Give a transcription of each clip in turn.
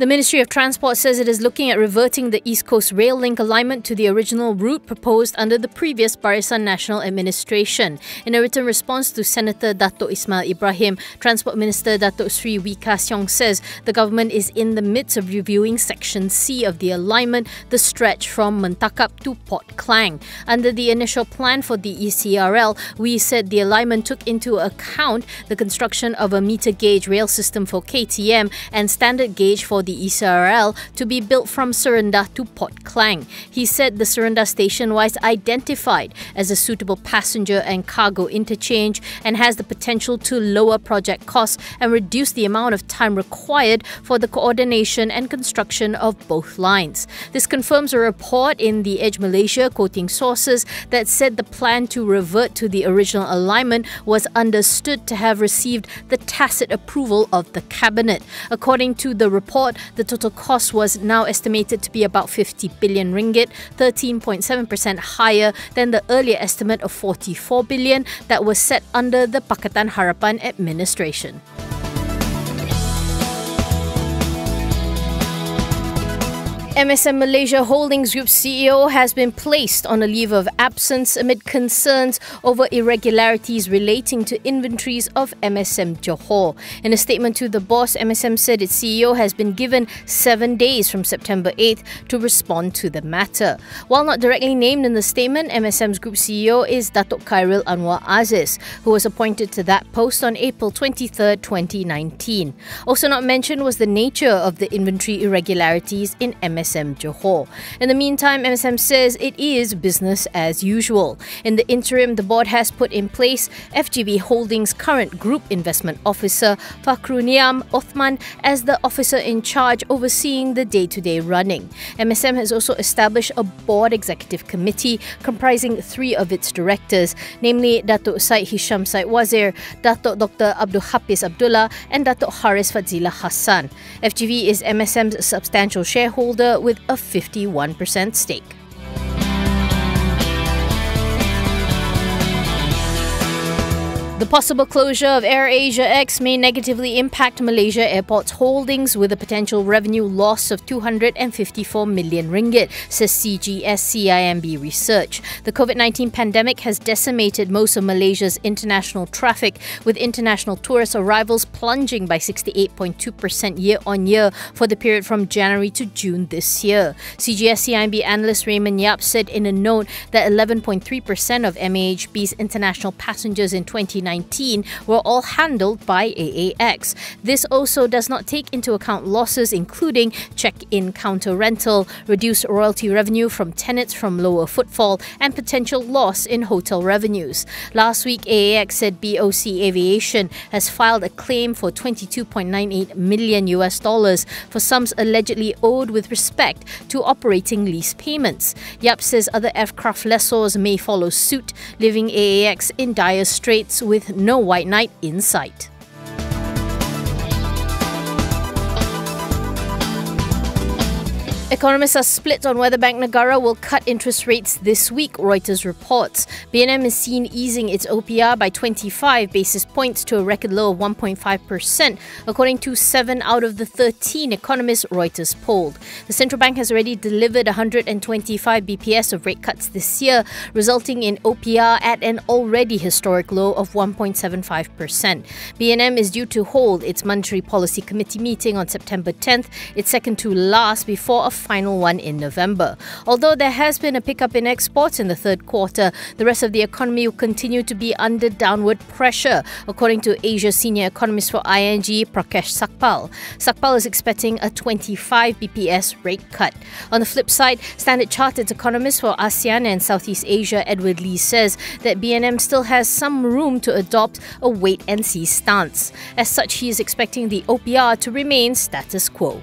The Ministry of Transport says it is looking at reverting the East Coast Rail Link alignment to the original route proposed under the previous Barisan Nasional Administration. In a written response to Senator Datuk Ismail Ibrahim, Transport Minister Datuk Sri Wee Ka Siong says the government is in the midst of reviewing Section C of the alignment, the stretch from Mentakap to Port Klang. Under the initial plan for the ECRL, Wee said the alignment took into account the construction of a meter gauge rail system for KTM and standard gauge for the ECRL to be built from Serenda to Port Klang. He said the Serenda station was identified as a suitable passenger and cargo interchange and has the potential to lower project costs and reduce the amount of time required for the coordination and construction of both lines. This confirms a report in The Edge Malaysia quoting sources that said the plan to revert to the original alignment was understood to have received the tacit approval of the Cabinet. According to the report, the total cost was now estimated to be about 50 billion ringgit, 13.7% higher than the earlier estimate of 44 billion that was set under the Pakatan Harapan administration. MSM Malaysia Holdings Group CEO has been placed on a leave of absence amid concerns over irregularities relating to inventories of MSM Johor. In a statement to the boss, MSM said its CEO has been given 7 days from September 8th to respond to the matter. While not directly named in the statement, MSM's Group CEO is Datuk Khairil Anwar Aziz, who was appointed to that post on April 23, 2019. Also not mentioned was the nature of the inventory irregularities in MSM Johor. In the meantime, MSM says it is business as usual. In the interim, the board has put in place FGB Holdings' current Group Investment Officer, Fakhruniam Othman, as the officer in charge overseeing the day-to-day running. MSM has also established a board executive committee comprising 3 of its directors, namely Datuk Syed Hisham Syed Wazir, Datuk Dr. Abdul Hafiz Abdullah and Datuk Haris Fadzila Hassan. FGB is MSM's substantial shareholder with a 51% stake. The possible closure of AirAsia X may negatively impact Malaysia Airports Holdings with a potential revenue loss of 254 million ringgit, says CGS-CIMB research. The COVID-19 pandemic has decimated most of Malaysia's international traffic, with international tourist arrivals plunging by 68.2% year-on-year for the period from January to June this year. CGS-CIMB analyst Raymond Yap said in a note that 11.3% of MAHB's international passengers in 2019 were all handled by AAX. This also does not take into account losses including check-in counter rental, reduced royalty revenue from tenants from lower footfall, and potential loss in hotel revenues. Last week, AAX said BOC Aviation has filed a claim for $22.98 million for sums allegedly owed with respect to operating lease payments. Yap says other aircraft lessors may follow suit, leaving AAX in dire straits with no white knight in sight. Economists are split on whether Bank Negara will cut interest rates this week, Reuters reports. BNM is seen easing its OPR by 25 basis points to a record low of 1.5%, according to 7 out of the 13 economists Reuters polled. The central bank has already delivered 125 BPS of rate cuts this year, resulting in OPR at an already historic low of 1.75%. BNM is due to hold its Monetary Policy Committee meeting on September 10th, its second to last before a final one in November. Although there has been a pickup in exports in the third quarter, the rest of the economy will continue to be under downward pressure, according to Asia senior economist for ING, Prakash Sakpal. Sakpal is expecting a 25 BPS rate cut. On the flip side, Standard Chartered's economist for ASEAN and Southeast Asia, Edward Lee, says that BNM still has some room to adopt a wait-and-see stance. As such, he is expecting the OPR to remain status quo.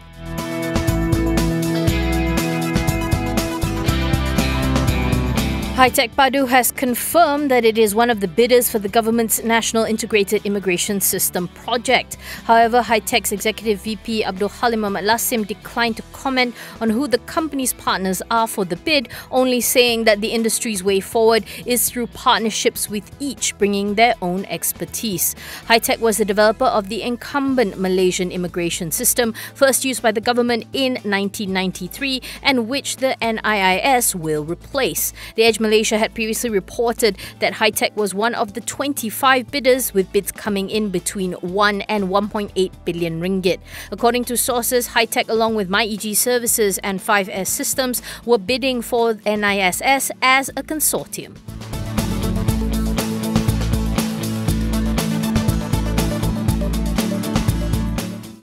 Hi-Tech Padu has confirmed that it is one of the bidders for the government's National Integrated Immigration System project. However, Hi-Tech's Executive VP Abdul Halim Ahmad Lassim declined to comment on who the company's partners are for the bid, only saying that the industry's way forward is through partnerships with each bringing their own expertise. Hi-Tech was the developer of the incumbent Malaysian immigration system, first used by the government in 1993 and which the NIIS will replace. The Edge Malaysia had previously reported that Hi-Tech was one of the 25 bidders, with bids coming in between 1 and 1.8 billion ringgit. According to sources, Hi-Tech along with MyEG Services and 5S Systems were bidding for NISS as a consortium.